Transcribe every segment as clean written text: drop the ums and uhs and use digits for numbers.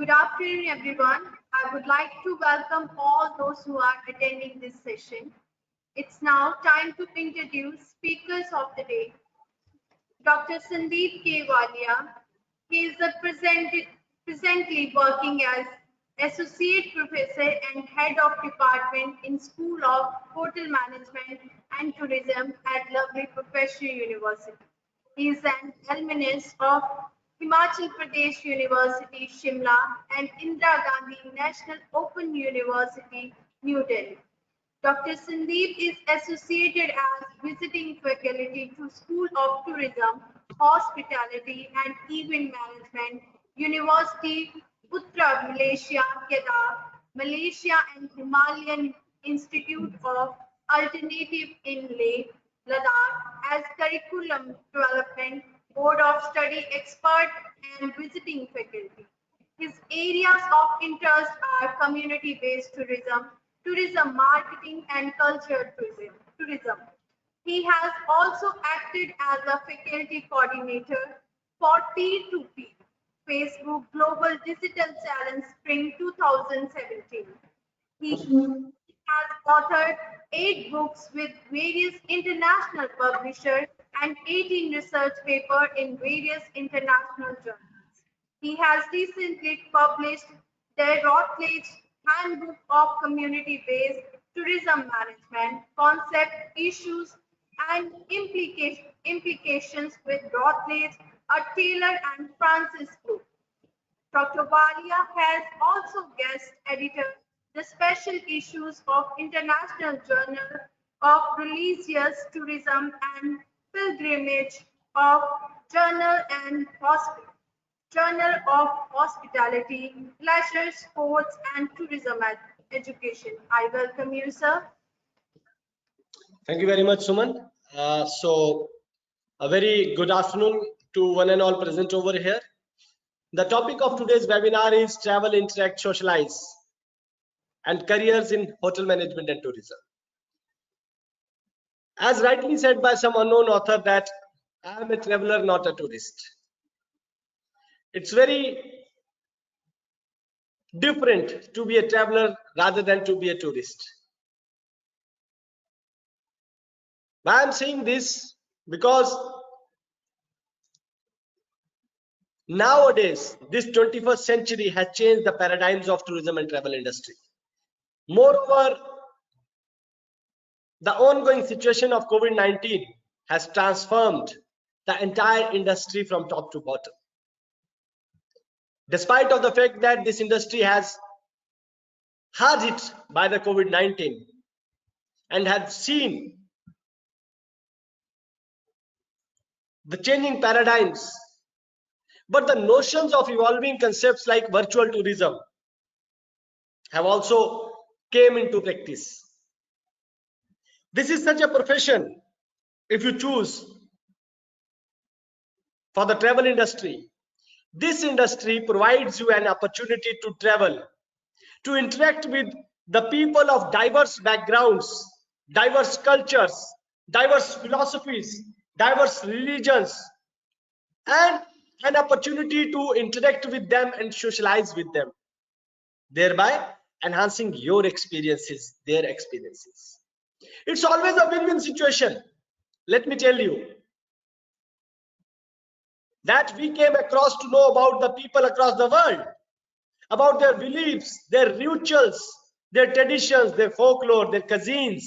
Good afternoon, everyone. I would like to welcome all those who are attending this session. It's now time to introduce speakers of the day. Dr. Sandeep K. Walia. He is presently working as Associate Professor and Head of Department in School of Hotel Management and Tourism at Lovely Professional University. He is an alumnus of Himachal Pradesh University, Shimla, and Indira Gandhi National Open University, New Delhi. Dr. Sandeep is associated as visiting faculty to School of Tourism, Hospitality and Event Management, University Uttar Malaysia, Kedah, Malaysia and Himalayan Institute of Alternative in Leh, Ladakh as Curriculum Development, Board of Study Expert and Visiting Faculty. His areas of interest are community-based tourism, tourism marketing and cultural tourism. He has also acted as a faculty coordinator for T2P, Facebook Global Digital Challenge Spring 2017. He has authored 8 books with various international publishers and 18 research papers in various international journals. He has recently published the Routledge Handbook of Community-Based Tourism Management, Concept, Issues, and Implications with Routledge, a Taylor and Francis book. Dr. Walia has also guest edited the special issues of International Journal of Religious Tourism and Pilgrimage of Journal of Hospitality, Leisure, Sports and Tourism Education. I welcome you, sir. Thank you very much, Suman. A very good afternoon to one and all present over here. The topic of today's webinar is Travel, Interact, Socialize and Careers in Hotel Management and Tourism. As rightly said by some unknown author that I am a traveler, not a tourist. It's very different to be a traveler rather than to be a tourist. Why I'm saying this? Because nowadays, this 21st century has changed the paradigms of tourism and travel industry. Moreover, the ongoing situation of COVID-19 has transformed the entire industry from top to bottom. Despite of the fact that this industry has hard hit by the COVID-19 and has seen the changing paradigms, but the notions of evolving concepts like virtual tourism have also came into practice. This is such a profession, if you choose for the travel industry. This industry provides you an opportunity to travel, to interact with the people of diverse backgrounds, diverse cultures, diverse philosophies, diverse religions, and an opportunity to interact with them and socialize with them, thereby enhancing your experiences, their experiences. It's always a win-win situation. Let me tell you that we came across to know about the people across the world, about their beliefs, their rituals, their traditions, their folklore, their cuisines,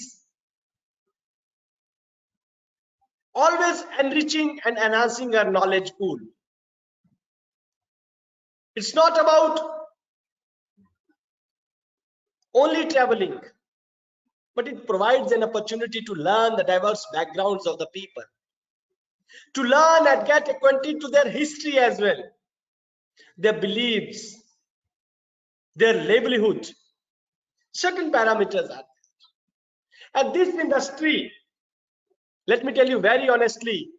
always enriching and enhancing our knowledge pool. It's not about only traveling, but it provides an opportunity to learn the diverse backgrounds of the people, to learn and get acquainted to their history as well, their beliefs, their livelihood. Certain parameters are there. And this industry, let me tell you very honestly,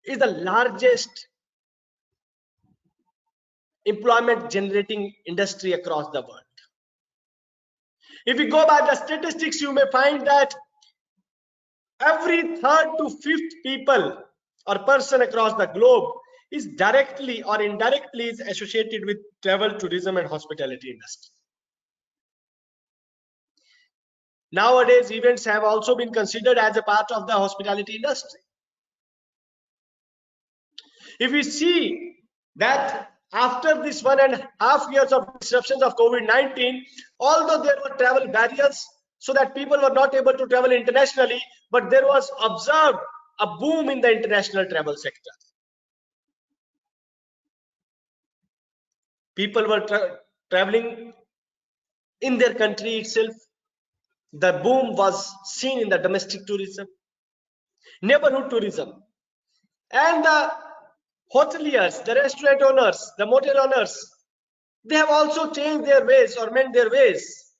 is the largest employment generating industry across the world. If we go by the statistics, you may find that every 3rd to 5th people or person across the globe is directly or indirectly is associated with travel, tourism, and hospitality industry. Nowadays, events have also been considered as a part of the hospitality industry. If we see that after this 1.5 years of disruptions of COVID-19, although there were travel barriers so that people were not able to travel internationally, but there was observed a boom in the international travel sector. People were traveling in their country itself. The boom was seen in the domestic tourism, neighborhood tourism, and the hoteliers, the restaurant owners, the motel owners, they have also changed their ways or mend their ways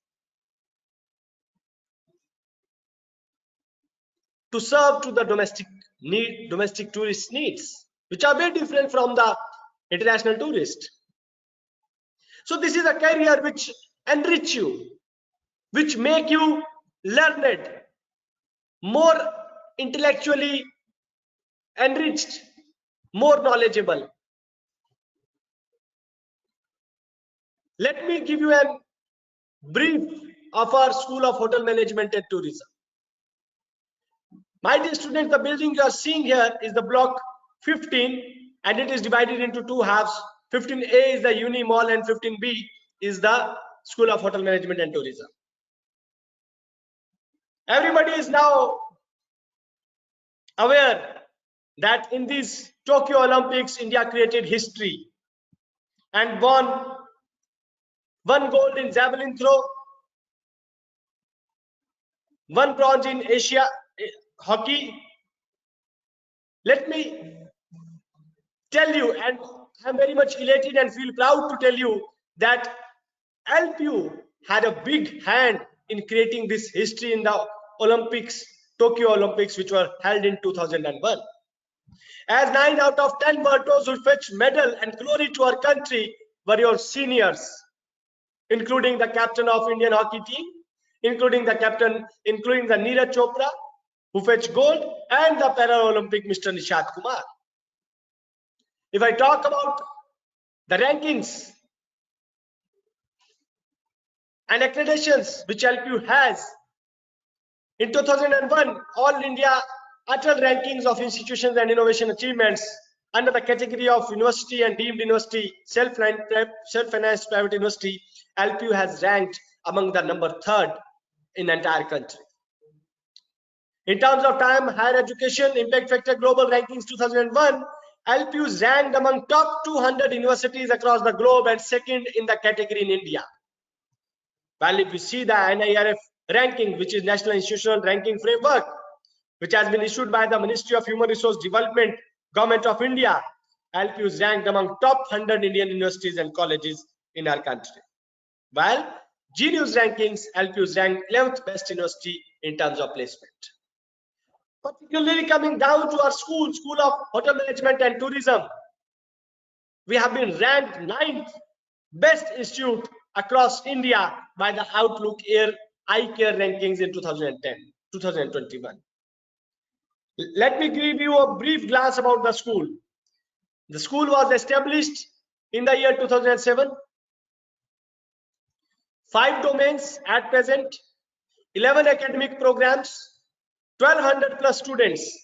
to serve to the domestic tourist needs, which are very different from the international tourist. So this is a career which enrich you, which make you learned, more intellectually enriched, more knowledgeable. Let me give you a brief of our School of Hotel Management and Tourism. My dear students, the building you are seeing here is the block 15, and it is divided into two halves. 15A is the Uni Mall and 15B is the School of Hotel Management and Tourism. Everybody is now aware that in these Tokyo Olympics, India created history and won one gold in javelin throw, one bronze in Asia hockey. Let me tell you, and I'm very much elated and feel proud to tell you that LPU had a big hand in creating this history in the Olympics, Tokyo Olympics, which were held in 2001. As 9 out of 10 were those who fetched medal and glory to our country were your seniors, including the captain of Indian hockey team, including the Neeraj Chopra, who fetched gold, and the Paralympic Mr. Nishad Kumar. If I talk about the rankings and accreditations which LPU has, in 2001, All India Atal Rankings of Institutions and Innovation Achievements under the category of University and Deemed University, Self-Financed Private University, LPU has ranked among the number 3rd in the entire country. In terms of time, higher education, impact factor global rankings 2001, LPU is ranked among top 200 universities across the globe and 2nd in the category in India. Well, if you see the NIRF ranking, which is National Institutional Ranking Framework, which has been issued by the Ministry of Human Resource Development, Government of India, LPU is ranked among top 100 Indian universities and colleges in our country. While G-News rankings, LPU is ranked 11th best university in terms of placement. Particularly coming down to our School of Hotel Management and Tourism, we have been ranked 9th best institute across India by the Outlook Eye Care rankings in 2021. Let me give you a brief glance about the school. The school was established in the year 2007. 5 domains at present, 11 academic programs, 1200 plus students,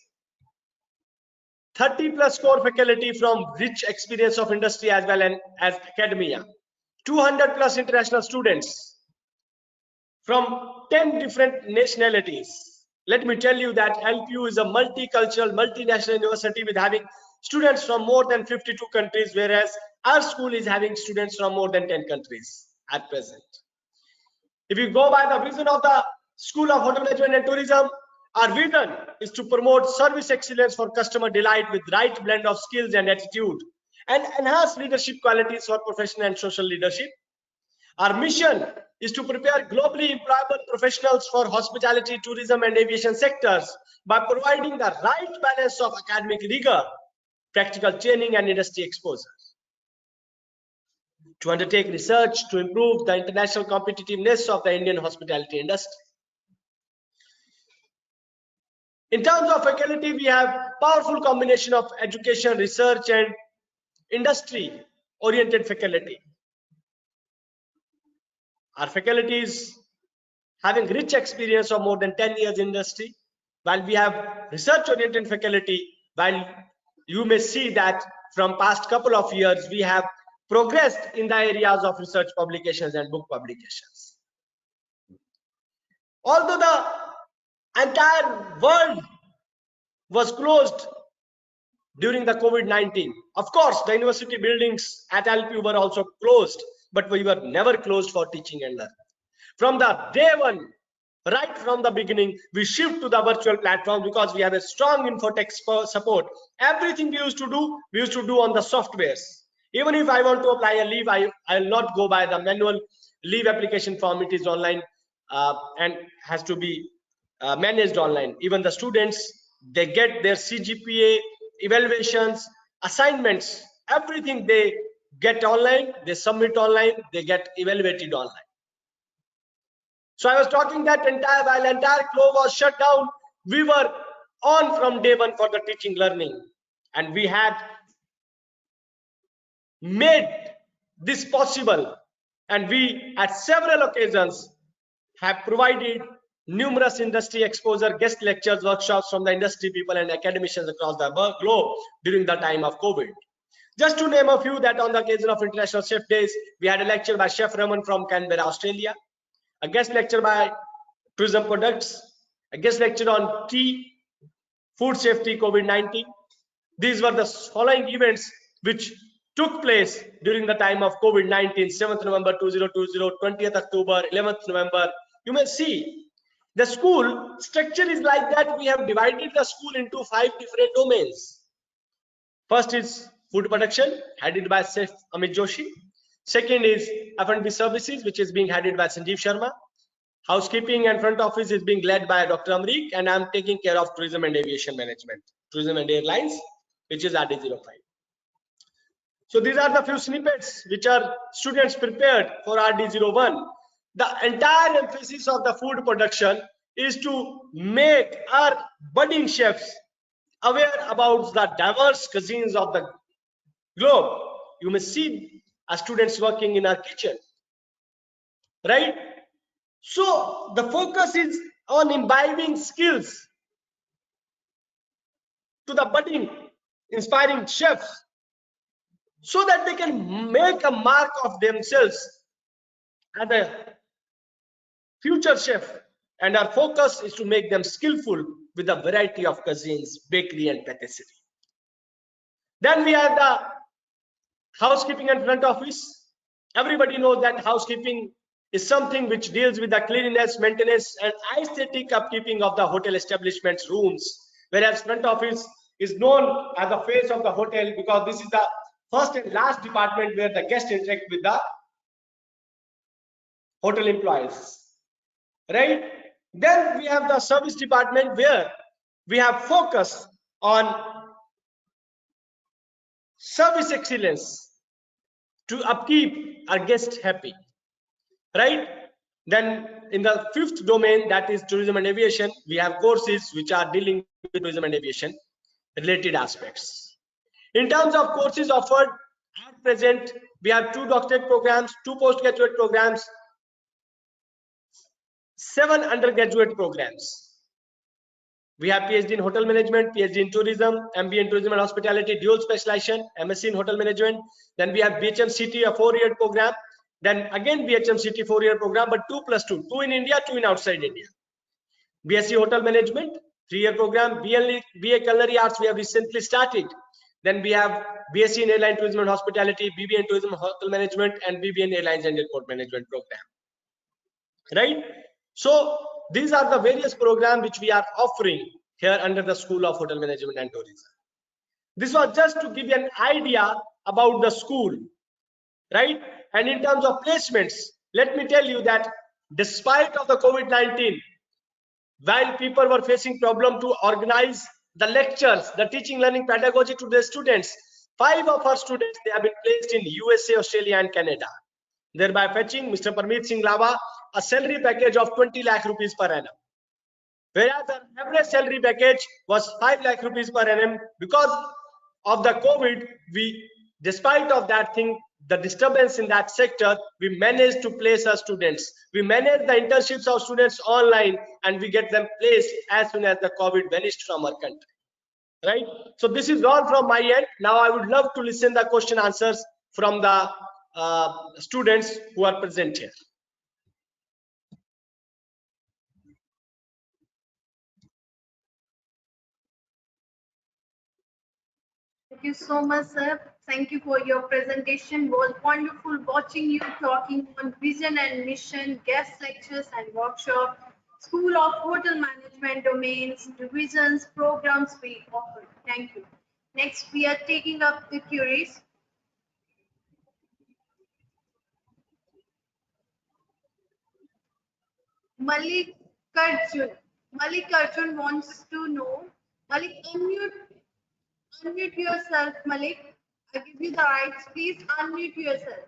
30 plus core faculty from rich experience of industry as well as academia, 200 plus international students from 10 different nationalities. Let me tell you that LPU is a multicultural, multinational university with having students from more than 52 countries, whereas our school is having students from more than 10 countries at present. If you go by the vision of the School of Hotel Management and Tourism, our vision is to promote service excellence for customer delight with right blend of skills and attitude and enhance leadership qualities for professional and social leadership. Our mission is to prepare globally employable professionals for hospitality, tourism, and aviation sectors by providing the right balance of academic rigor, practical training, and industry exposure. To undertake research to improve the international competitiveness of the Indian hospitality industry. In terms of faculty, we have powerful combination of education, research, and industry oriented faculty. Our faculty is having rich experience of more than 10 years in industry, while we have research oriented faculty, while you may see that from past couple of years we have progressed in the areas of research publications and book publications. Although the entire world was closed during the COVID-19, of course the university buildings at LPU were also closed, but we were never closed for teaching and learning. From the day one, right from the beginning, we shift to the virtual platform because we have a strong infotech support. Everything we used to do on the softwares. Even if I want to apply a leave, I will not go by the manual leave application form. It is online and has to be managed online. Even the students, they get their CGPA, evaluations, assignments, everything they get online, they submit online, they get evaluated online. So I was talking that while entire globe was shut down, we were on from day one for the teaching learning, and we had made this possible, and we at several occasions have provided numerous industry exposure, guest lectures, workshops from the industry people and academicians across the globe during the time of COVID. Just to name a few, that on the occasion of International Chef Days, we had a lecture by Chef Raman from Canberra, Australia, a guest lecture by Tourism Products, a guest lecture on tea, food safety, COVID-19. These were the following events which took place during the time of COVID-19, 7th November 2020, 20th October, 11th November. You may see the school structure is like that. We have divided the school into 5 different domains. First is food production, headed by Chef Amit Joshi. Second is F&B services, which is being headed by Sanjeev Sharma. Housekeeping and front office is being led by Dr. Amrik, and I'm taking care of tourism and aviation management, tourism and airlines, which is RD05. So these are the few snippets which are students prepared for RD01. The entire emphasis of the food production is to make our budding chefs aware about the diverse cuisines of the globe. You may see our students working in our kitchen, right? So the focus is on imbibing skills to the budding, inspiring chefs, so that they can make a mark of themselves as a future chef. And our focus is to make them skillful with a variety of cuisines, bakery and patisserie. Then we have the housekeeping and front office. Everybody knows that housekeeping is something which deals with the cleanliness, maintenance and aesthetic upkeeping of the hotel establishment's rooms, whereas front office is known as the face of the hotel because this is the first and last department where the guests interact with the hotel employees, right? Then we have the service department where we have focus on service excellence to upkeep our guests happy, right? Then in the 5th domain, that is tourism and aviation, we have courses which are dealing with tourism and aviation related aspects. In terms of courses offered at present, we have 2 doctorate programs, 2 postgraduate programs, 7 undergraduate programs. We have PhD in hotel management, PhD in tourism, MBA in tourism and hospitality, dual specialization, MSc in hotel management. Then we have BHMCT, a 4-year program. Then again BHMCT 4-year program, but 2+2, 2 in India, 2 in outside India. BSc hotel management, 3-year program. BA culinary arts we have recently started. Then we have BSc in airline tourism and hospitality, BBA in tourism and hotel management, and BBA in airlines and airport management program. Right? So these are the various programs which we are offering here under the School of Hotel Management and Tourism. This was just to give you an idea about the school, right? And in terms of placements, let me tell you that despite of the COVID-19, while people were facing problem to organize the lectures, the teaching learning pedagogy to their students, 5 of our students, they have been placed in USA, Australia and Canada, thereby fetching Mr. Parmeet Singh Lava a salary package of 20 lakh rupees per annum. Whereas the average salary package was 5 lakh rupees per annum. Because of the COVID, we despite of that thing, the disturbance in that sector, we managed to place our students. We managed the internships of students online, and we get them placed as soon as the COVID vanished from our country. Right? So this is all from my end. Now I would love to listen the question answers from the students who are present here. Thank you so much, sir. Thank you for your presentation. It was wonderful watching you talking on vision and mission, guest lectures and workshops, School of Hotel Management domains, divisions, programs we offer. Thank you. Next, we are taking up the queries. Malik Arjun. Malik Arjun wants to know. Malik, unmute yourself, Malik. I give you the rights. Please unmute yourself.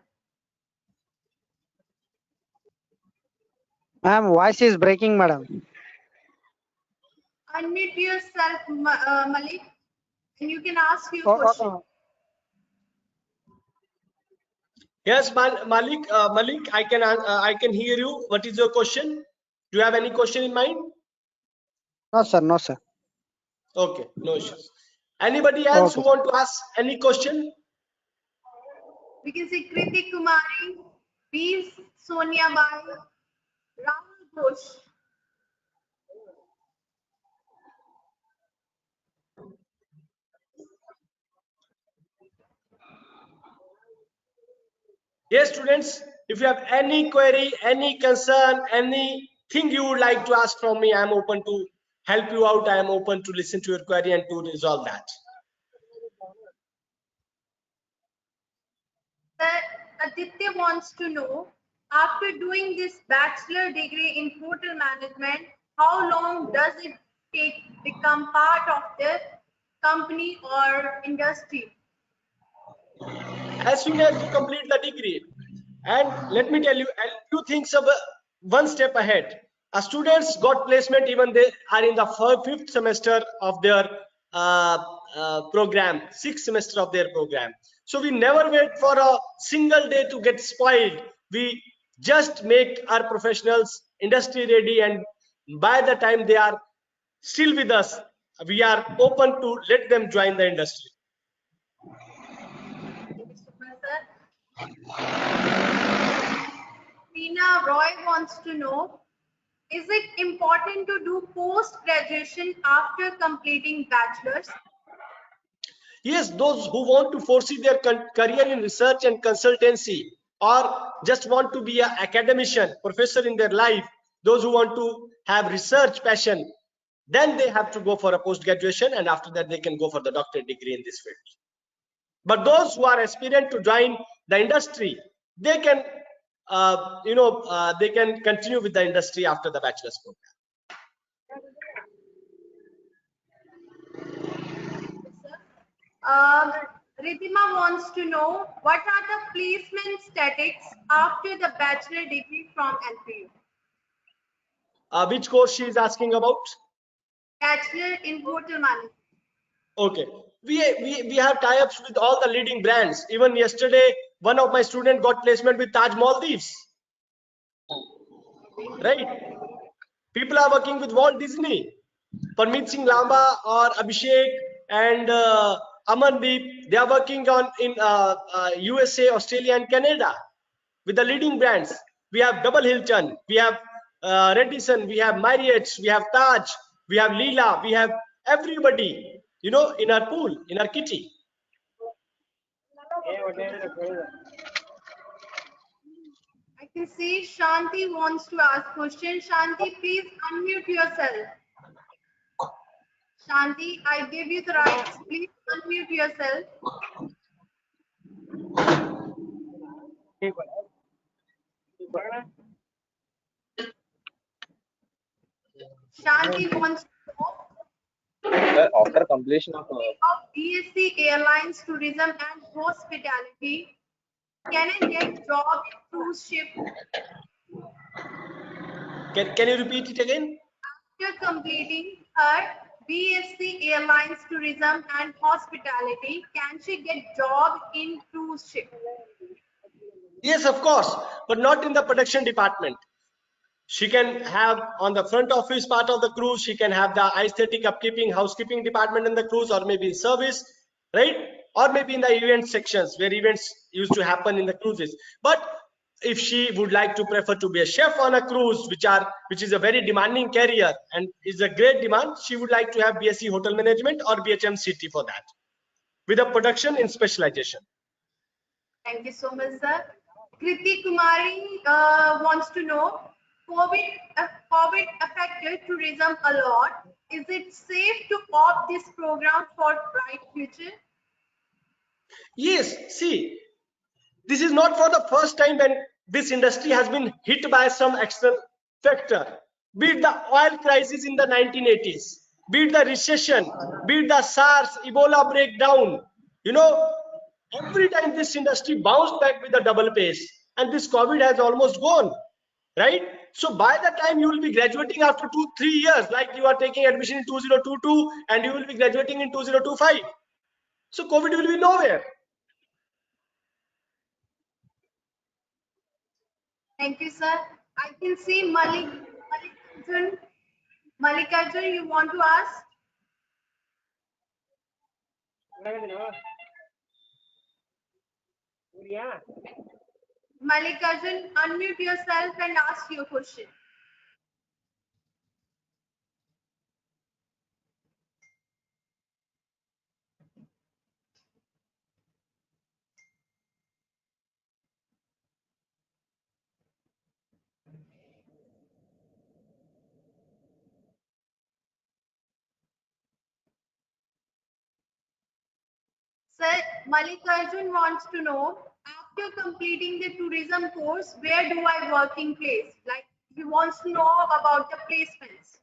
Ma'am, voice is breaking, madam. Unmute yourself, Malik, and you can ask your Oh, question. okay. Yes, Malik. Malik, I can hear you. What is your question? Do you have any question in mind? No, sir. No, sir. Okay, no issues. Anybody else who Okay. want to ask any question? We can say Kriti Kumari, Veer Sonia Bai, Rahul Ghosh. Yes, students, if you have any query, any concern, anything you would like to ask from me, I am open to help you out. I am open to listen to your query and to resolve that. Sir, Aditya wants to know, after doing this bachelor degree in hotel management, how long does it take to become part of the company or industry? As soon as you complete the degree, and let me tell you, LPU thinks of one step ahead. Students got placement even they are in the fifth semester of their program, sixth semester of their program. So we never wait for a single day to get spoiled. We just make our professionals industry ready, and by the time they are still with us, we are open to let them join the industry. Tina Roy wants to know, is it important to do post-graduation after completing bachelor's? Yes, those who want to foresee their career in research and consultancy, or just want to be an academician, professor in their life, those who want to have research passion, then they have to go for a post graduation, and after that they can go for the doctorate degree in this field. But those who are aspirant to join the industry, they can they can continue with the industry after the bachelor's program. Ridhima wants to know, what are the placement statistics after the bachelor degree from LPU? Which course she is asking about? Bachelor in hotel management. Okay, we have tie-ups with all the leading brands. Even yesterday, one of my students got placement with Taj Maldives. Right? People are working with Walt Disney. Parmeet Singh Lamba or Abhishek and Amandeep, they are working on in USA, Australia, and Canada with the leading brands. We have Double Hilton, we have Radisson, we have Marriott, we have Taj, we have Leela, we have everybody, in our pool, in our kitty. I can see Shanti wants to ask question. Shanti, please unmute yourself. Shanti, I give you the rights. Please unmute yourself. Shanti wants to know, After completion of BSc Airlines Tourism and Hospitality, can I get job in cruise ship Can you repeat it again? after completing her BSc Airlines Tourism and Hospitality. Can she get job in cruise ship? Yes, of course, but not in the production department. She can have on the front office part of the cruise, she can have the aesthetic, upkeeping, housekeeping department in the cruise, or maybe in service, right? Or maybe in the event sections where events used to happen in the cruises. But if she would like to prefer to be a chef on a cruise, which is a very demanding career and is a great demand, she would like to have BSc Hotel Management or BHMCT for that, with a production in specialization. Thank you so much, sir. Kriti Kumari wants to know, COVID affected tourism a lot. Is it safe to opt this program for bright future? Yes, see, this is not for the first time when this industry has been hit by some external factor, be it the oil crisis in the 1980s, be it the recession, be it the SARS, Ebola breakdown. You know, every time this industry bounced back with a double pace, and this COVID has almost gone, right? So by the time you will be graduating after 2-3 years, like you are taking admission in 2022 and you will be graduating in 2025. So COVID will be nowhere. Thank you, sir. I can see Malikarjun. Malikarjun, you want to ask? Malikarjun, unmute yourself and ask your question. Sir, Malikarjun wants to know, after completing the tourism course, where do I working place? Like, he wants to know about the placements.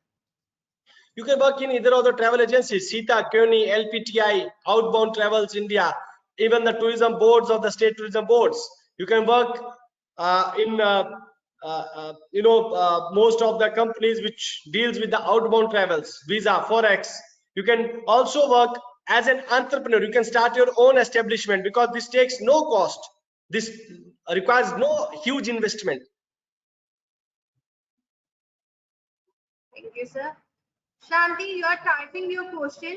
You can work in either of the travel agencies, Sita, Kearney, LPTI, Outbound Travels India, even the tourism boards of the state tourism boards. You can work in most of the companies which deals with the outbound travels, visa, forex. You can also work as an entrepreneur. You can start your own establishment because this takes no cost. This requires no huge investment. Thank you, sir. Shanti, you are typing your question.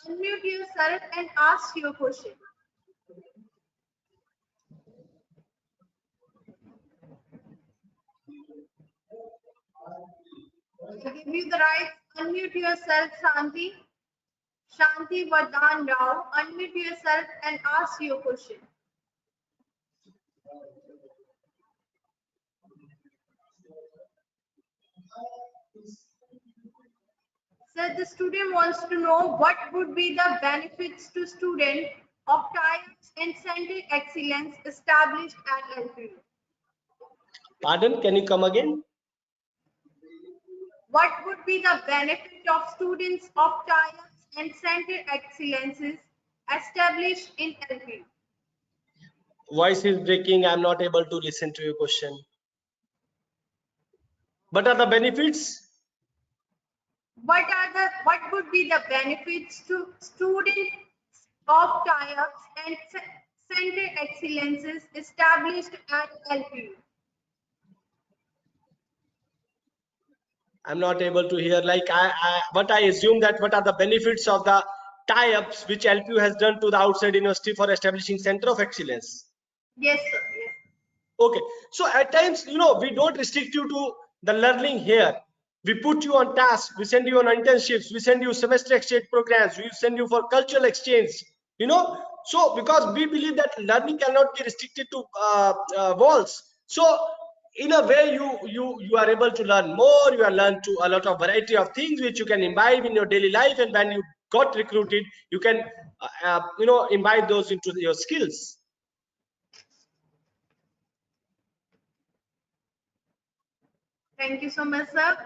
Unmute yourself and ask your question. I give you the right. Unmute yourself, Shanti. Shanti Vardhan Rao. Unmute yourself and ask your question. Sir, the student wants to know what would be the benefits to student of tie-ups and center excellence established at LPU. Pardon, can you come again? What would be the benefit of students of tie-ups and center excellences established in LPU? Voice is breaking. I'm not able to listen to your question. What are the benefits? What would be the benefits to students of tie-ups and center excellences established at LPU? I'm not able to hear. Like but I assume that what are the benefits of the tie-ups which LPU has done to the outside university for establishing center of excellence? Yes, sir. Yes. Okay, so at times, we don't restrict you to the learning here. We put you on tasks, we send you on internships, we send you semester exchange programs, we send you for cultural exchange, so because we believe that learning cannot be restricted to walls. So in a way, you are able to learn more, you are learn to a lot of variety of things which you can imbibe in your daily life, and when you got recruited, you can imbibe those into your skills. Thank you so much, sir.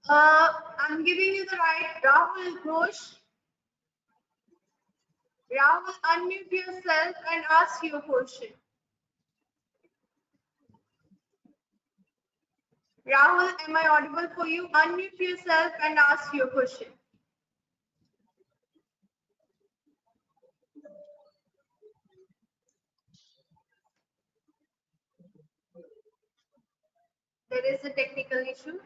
I'm giving you the right. Rahul Ghosh. Rahul, unmute yourself and ask your question. Rahul, am I audible for you? Unmute yourself and ask your question. There is a technical issue.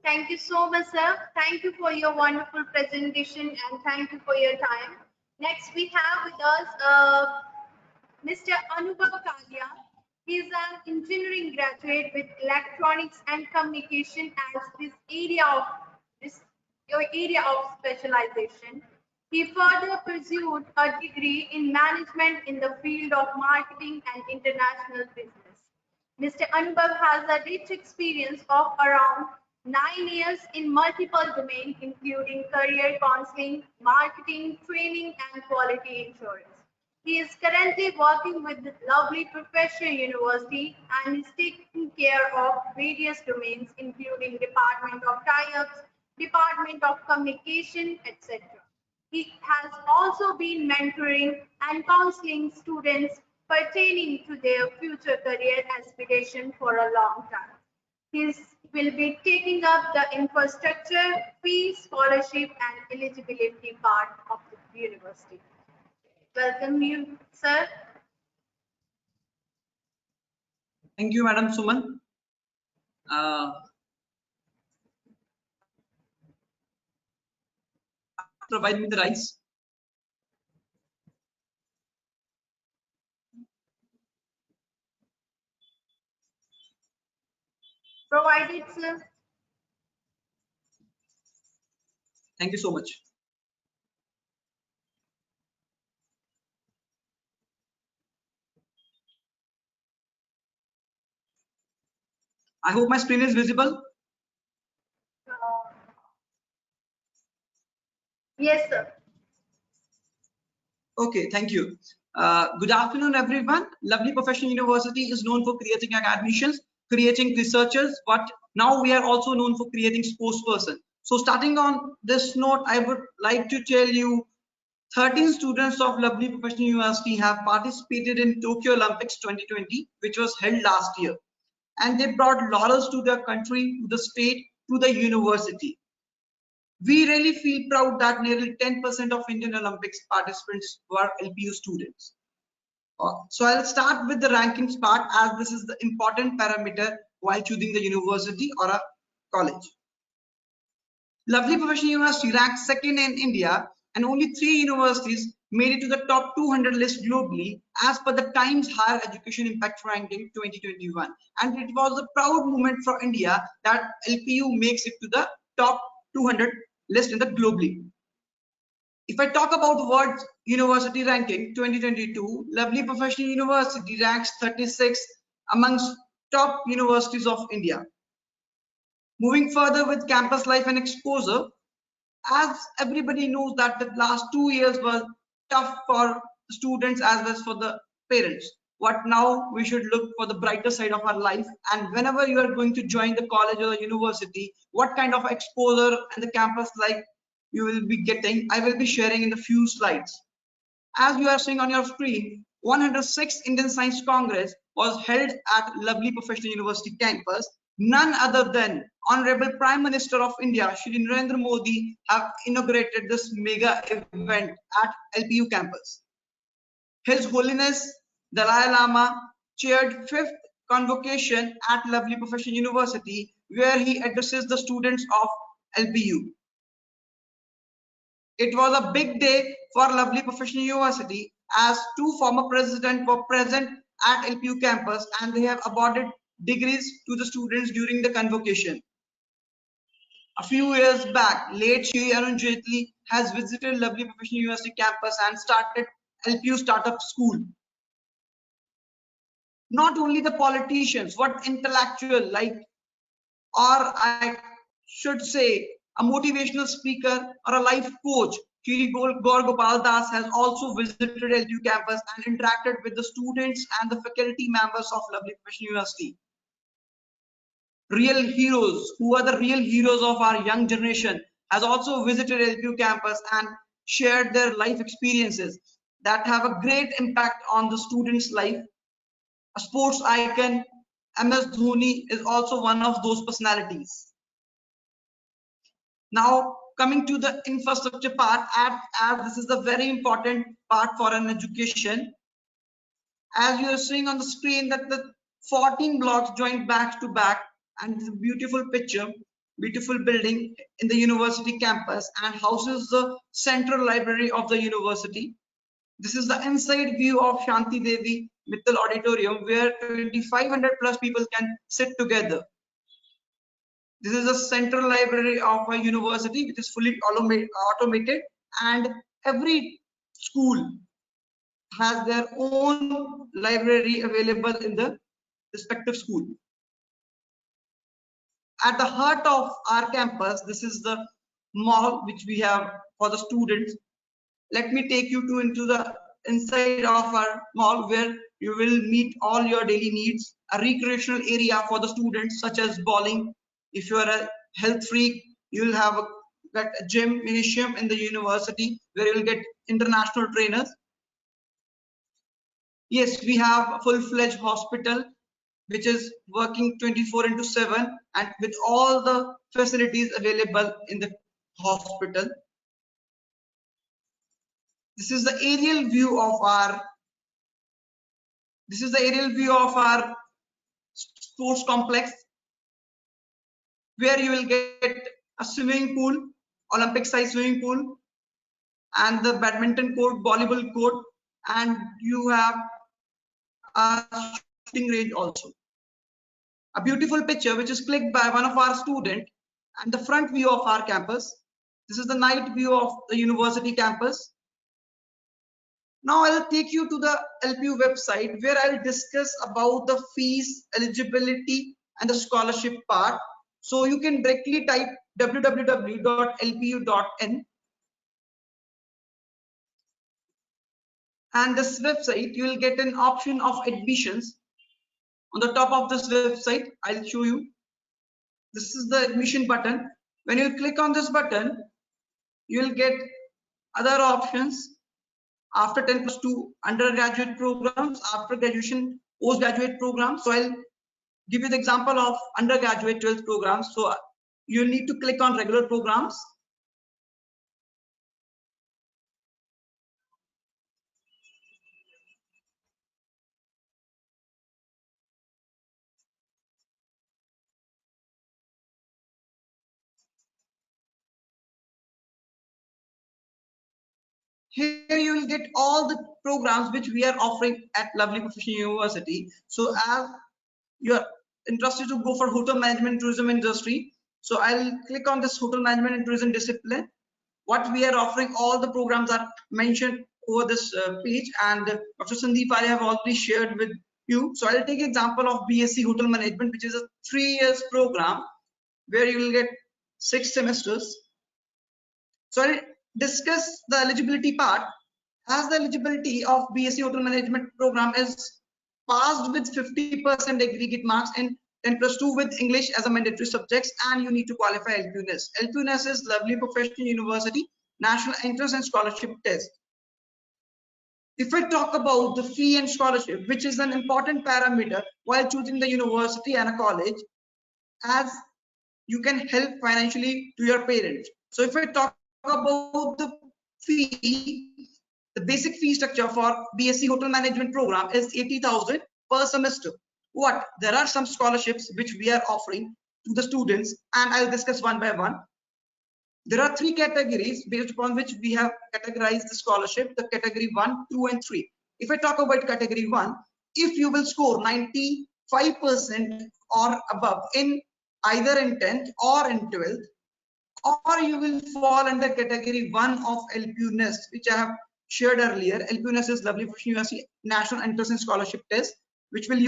Thank you so much, sir. Thank you for your wonderful presentation and thank you for your time. Next, we have with us Mr. Anubhav Kalia. He is an engineering graduate with electronics and communication as this area of specialization. He further pursued a degree in management in the field of marketing and international business. Mr. Anubhav has a rich experience of around 9 years in multiple domains, including career counseling, marketing, training, and quality assurance. He is currently working with the lovely Professional University and is taking care of various domains, including Department of Tie-ups, Department of Communication, etc. He has also been mentoring and counseling students pertaining to their future career aspiration for a long time. He will be taking up the infrastructure, fee, scholarship, and eligibility part of the university. Welcome you, sir. Thank you, Madam Suman. Provide me the rights. Provided, sir. Thank you so much. I hope my screen is visible. Yes, sir. Okay, thank you. Good afternoon, everyone. Lovely Professional University is known for creating academicians, creating researchers, but now we are also known for creating spokesperson. So starting on this note, I would like to tell you 13 students of Lovely Professional University have participated in Tokyo Olympics 2020, which was held last year. And they brought laurels to their country, to the state, to the university. We really feel proud that nearly 10% of Indian Olympics participants were LPU students. So I'll start with the rankings part, as this is the important parameter while choosing the university or a college. Lovely Professional University ranked second in India, and only 3 universities made it to the top 200 list globally as per the Times Higher Education Impact Ranking 2021. And it was a proud moment for India that LPU makes it to the top 200 list in the globally. If I talk about the World University Ranking 2022, Lovely Professional University ranks 36 amongst top universities of India. Moving further with campus life and exposure, as everybody knows that the last 2 years were tough for students as well as for the parents. What now we should look for the brighter side of our life, and whenever you are going to join the college or the university, what kind of exposure and the campus life you will be getting, I will be sharing in a few slides. As you are seeing on your screen, 106th Indian Science Congress was held at Lovely Professional University campus. None other than Honorable Prime Minister of India, Shri Narendra Modi, have inaugurated this mega event at LPU campus. His Holiness Dalai Lama chaired 5th convocation at Lovely Professional University, where he addresses the students of LPU. It was a big day for Lovely Professional University, as 2 former presidents were present at LPU campus and they have awarded degrees to the students during the convocation. A few years back, late Shri Arun Jaitley has visited Lovely Professional University campus and started LPU Startup School. Not only the politicians, what intellectual like, or I should say, a motivational speaker or a life coach, Shri Gaur Gopal Das has also visited LPU campus and interacted with the students and the faculty members of Lovely Professional University. Real heroes, who are the real heroes of our young generation, has also visited LPU campus and shared their life experiences that have a great impact on the students' life. A sports icon, MS Dhoni, is also one of those personalities. Now, coming to the infrastructure part, as this is the very important part for an education. As you are seeing on the screen that the 14 blocks joined back to back, and it's a beautiful picture, beautiful building in the university campus, and houses the central library of the university. This is the inside view of Shanti Devi Mittal Auditorium, where 2,500 plus people can sit together. This is the central library of a university, which is fully automated, and every school has their own library available in the respective school. At the heart of our campus, this is the mall which we have for the students. Let me take you into the inside of our mall, where you will meet all your daily needs. A recreational area for the students, such as bowling. If you are a health freak, you will have a gym, gymnasium in the university, where you will get international trainers. Yes, we have a full-fledged hospital which is working 24/7 and with all the facilities available in the hospital. This is the aerial view of our sports complex, where you will get a swimming pool, Olympic size swimming pool, and the badminton court, volleyball court, and you have a shooting range also. A beautiful picture which is clicked by one of our students, and the front view of our campus. This is the night view of the university campus. Now I'll take you to the LPU website, where I'll discuss about the fees, eligibility, and the scholarship part. So you can directly type www.lpu.in, and this website you will get an option of admissions. On the top of this website, I'll show you. This is the admission button. When you click on this button, you will get other options. After 10+2 undergraduate programs, after graduation, postgraduate programs. So I'll give you the example of undergraduate 12th programs. So you need to click on regular programs. Here you will get all the programs which we are offering at Lovely Professional University. So as you're interested to go for hotel management tourism industry, so I'll click on this hotel management and tourism discipline. What we are offering, all the programs are mentioned over this page, and Dr. Sandeep, I have already shared with you. So I'll take example of BSc Hotel Management, which is a 3 years program where you will get 6 semesters. So I'll discuss the eligibility part. As the eligibility of BSc Hotel Management program is passed with 50% aggregate marks in 10+2 with English as a mandatory subjects, and you need to qualify LPUness. LPUness is Lovely Professional University National Entrance and Scholarship Test. If I talk about the fee and scholarship, which is an important parameter while choosing the university and a college, as you can help financially to your parents. So if I talk about the fee, the basic fee structure for BSc Hotel Management program is 80,000 per semester. What? There are some scholarships which we are offering to the students, and I'll discuss one by one. There are 3 categories based upon which we have categorized the scholarship, the category 1, 2, and 3. If I talk about category 1, if you will score 95% or above in either in 10th or in 12th, or you will fall under category 1 of LPUness, which I have shared earlier. LPUness is Lovely Professional University National Entrance and Scholarship Test, which will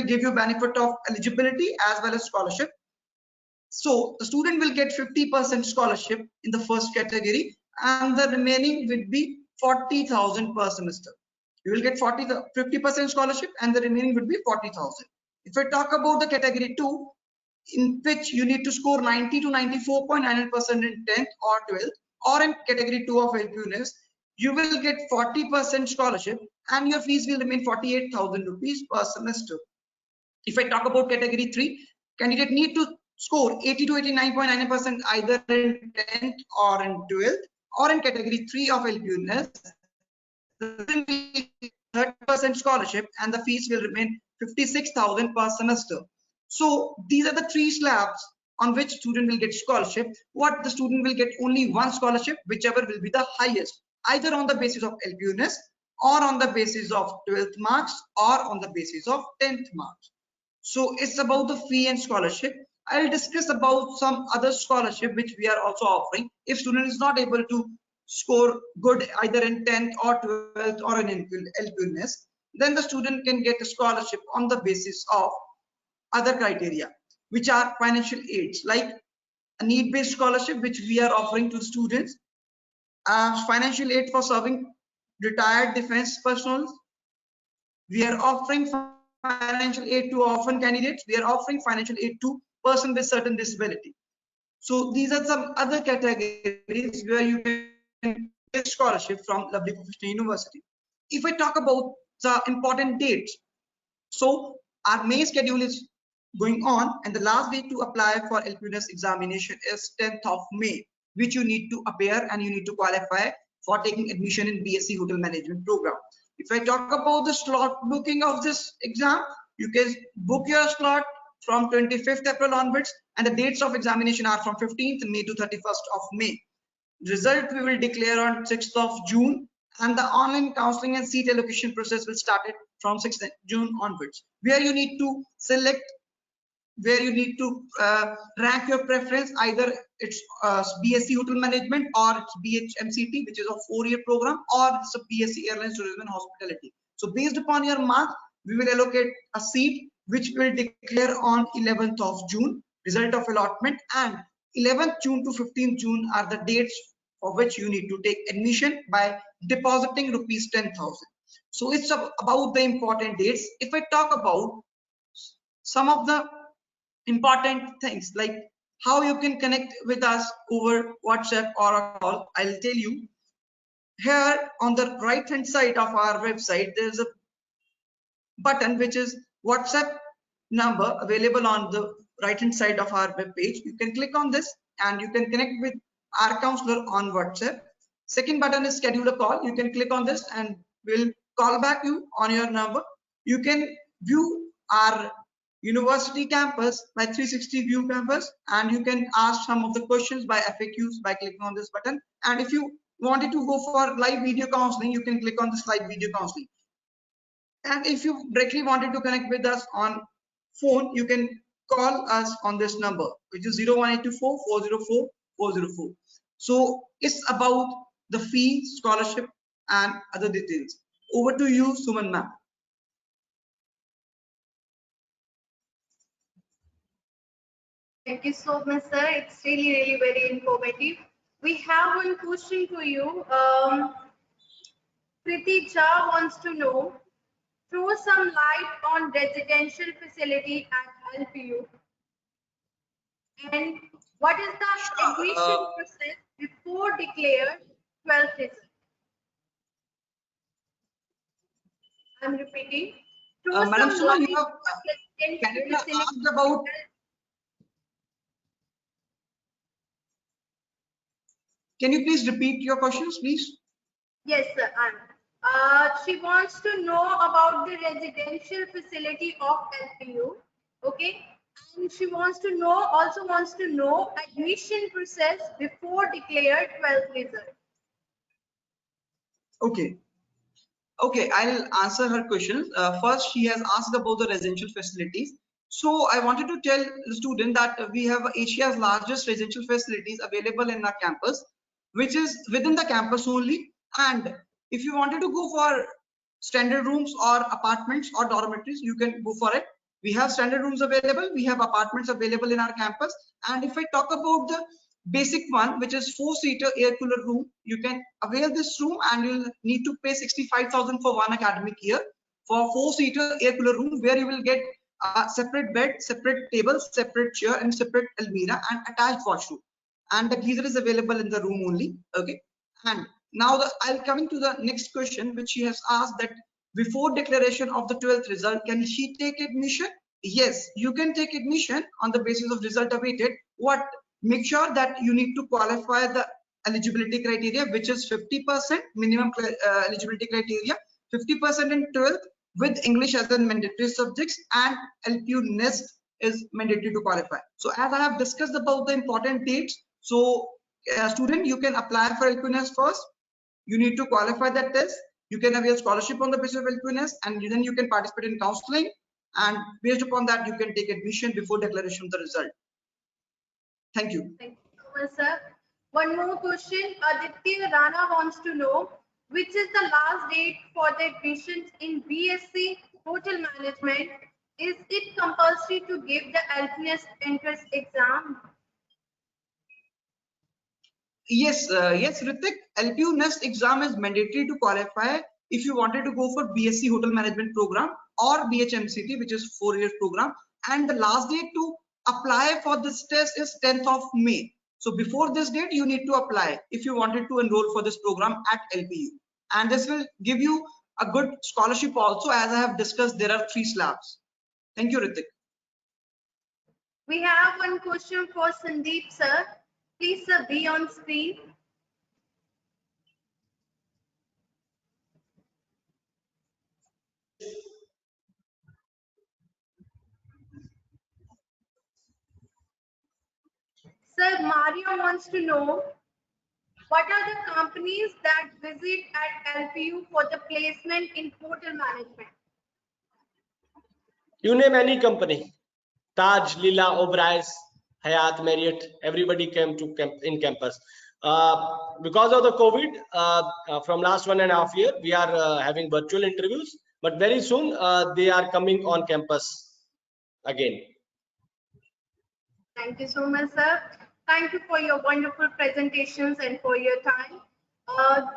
give you benefit of eligibility as well as scholarship. So the student will get 50% scholarship in the first category, and the remaining will be 40,000 per semester. You will get 50% scholarship, and the remaining would be 40,000. If I talk about the category 2, in which you need to score 90 to 94.99% in 10th or 12th, or in category 2 of LPUness, you will get 40% scholarship, and your fees will remain 48,000 rupees per semester. If I talk about category 3, candidate need to score 80 to 89.9% either in 10th or in 12th, or in category 3 of LPUness, 30% scholarship, and the fees will remain 56,000 per semester. So these are the three slabs on which student will get scholarship. What the student will get only one scholarship, whichever will be the highest, either on the basis of LPUness or on the basis of 12th marks or on the basis of 10th marks. So it's about the fee and scholarship. I'll discuss about some other scholarship which we are also offering. If student is not able to score good either in 10th or 12th or in LPUness, then the student can get a scholarship on the basis of other criteria, which are financial aids, like a need-based scholarship which we are offering to students, financial aid for serving retired defense personnel. We are offering financial aid to orphan candidates. We are offering financial aid to person with certain disability. So these are some other categories where you can get scholarship from Lovely Professional University. If I talk about the important dates, so our May schedule is going on, and the last date to apply for LPUness examination is 10th of May, which you need to appear and you need to qualify for taking admission in BSc Hotel Management program. If I talk about the slot booking of this exam, you can book your slot from 25th April onwards, and the dates of examination are from 15th May to 31st of May. Result we will declare on 6th of June, and the online counseling and seat allocation process will start it from 6th June onwards, where you need to select, where you need to rank your preference, either it's BSc Hotel Management or it's BHMCT, which is a 4-year program, or it's a BSc Airlines Tourism and Hospitality. So based upon your mark, we will allocate a seat which we will declare on 11th of June, result of allotment, and 11th June to 15th June are the dates for which you need to take admission by depositing rupees 10,000. So it's about the important dates. If I talk about some of the important things like how you can connect with us over WhatsApp or a call, I'll tell you. Here on the right hand side of our website, there's a button which is WhatsApp number available on the right hand side of our web page. You can click on this and you can connect with our counselor on WhatsApp. Second button is schedule a call. You can click on this and we'll call back you on your number. You can view our university campus by 360 view campus, and you can ask some of the questions by FAQs by clicking on this button. And if you wanted to go for live video counseling, you can click on this live video counseling. And if you directly wanted to connect with us on phone, you can call us on this number, which is 01824 404 404. So it's about the fee, scholarship, and other details. Over to you, Suman ma'am. Thank you so much, sir. It's really very informative. We have one question to you. Priti Jha wants to know, throw some light on residential facility at LPU, and what is the admission process before declared 12th result? I'm repeating. Throw Madam some Suman, light you have on residential Canada facility. asked about. Can you please repeat your questions, please? Yes, sir. She wants to know about the residential facility of LPU. Okay. And she wants to know, also wants to know admission process before declared 12th result. Okay. Okay, I'll answer her questions. First, she has asked about the residential facilities. So I wanted to tell the student that we have Asia's largest residential facilities available in our campus, which is within the campus only. And if you wanted to go for standard rooms or apartments or dormitories, you can go for it. We have standard rooms available. We have apartments available in our campus. And if I talk about the basic one, which is 4-seater air cooler room, you can avail this room and you'll need to pay 65,000 for one academic year for 4-seater air cooler room, where you will get a separate bed, separate table, separate chair, and separate almirah and attached washroom. And the geyser is available in the room only. Okay. And now I'll coming to the next question, which she has asked, that before declaration of the 12th result, can she take admission? Yes, you can take admission on the basis of result awaited. What? Make sure that you need to qualify the eligibility criteria, which is 50% minimum eligibility criteria, 50% in 12th, with English as a mandatory subjects, and LPU NEST is mandatory to qualify. So as I have discussed about the important dates, so student, you can apply for LPU NEST first. You need to qualify that test. You can avail scholarship on the basis of LPU NEST, and then you can participate in counseling, and based upon that you can take admission before declaration of the result. Thank you. Thank you so much, sir. One more question. Aditya Rana wants to know which is the last date for the admissions in BSc Hotel Management. Is it compulsory to give the LPS entrance exam? Yes, yes, Ritik. LPU NEST exam is mandatory to qualify if you wanted to go for BSc Hotel Management program or BHMCT, which is 4 years program. And the last date to apply for this test is 10th of May. So before this date, you need to apply if you wanted to enroll for this program at LPU. And this will give you a good scholarship also. As I have discussed, there are 3 slabs. Thank you, Ritik. We have one question for Sandeep, sir. Please, sir, be on screen. Sir, Mario wants to know what are the companies that visit at LPU for the placement in hotel management? You name any company. Taj, Lila, Oberai's, Hyatt, Marriott, everybody came to in campus. Because of the COVID, from last 1.5 years, we are having virtual interviews, but very soon they are coming on campus again. Thank you so much, sir. Thank you for your wonderful presentations and for your time.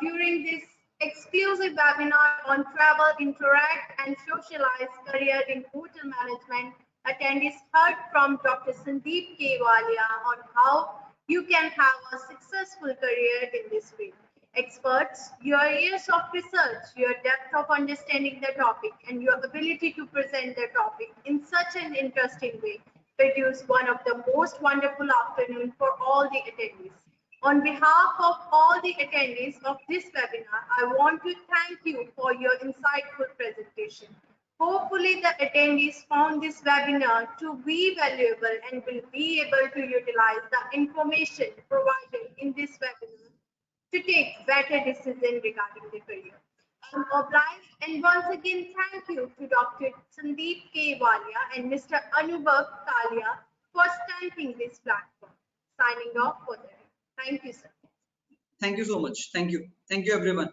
During this exclusive webinar on travel, interact, and socialize career in hotel management, attendees heard from Dr. Sandeep K. Walia on how you can have a successful career in this field. Experts, your years of research, your depth of understanding the topic, and your ability to present the topic in such an interesting way produce one of the most wonderful afternoon for all the attendees. On behalf of all the attendees of this webinar, I want to thank you for your insightful presentation. Hopefully, the attendees found this webinar to be valuable and will be able to utilize the information provided in this webinar to take better decisions regarding their career. I'm obliged, and once again, thank you to Dr. Sandeep K. Walia and Mr. Anubhav Kalia for stamping this platform. Signing off for the day. Thank you, sir. Thank you so much. Thank you. Thank you, everyone.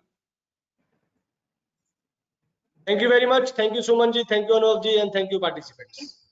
Thank you very much. Thank you, Sumanji. Thank you, Anolji, and thank you, participants.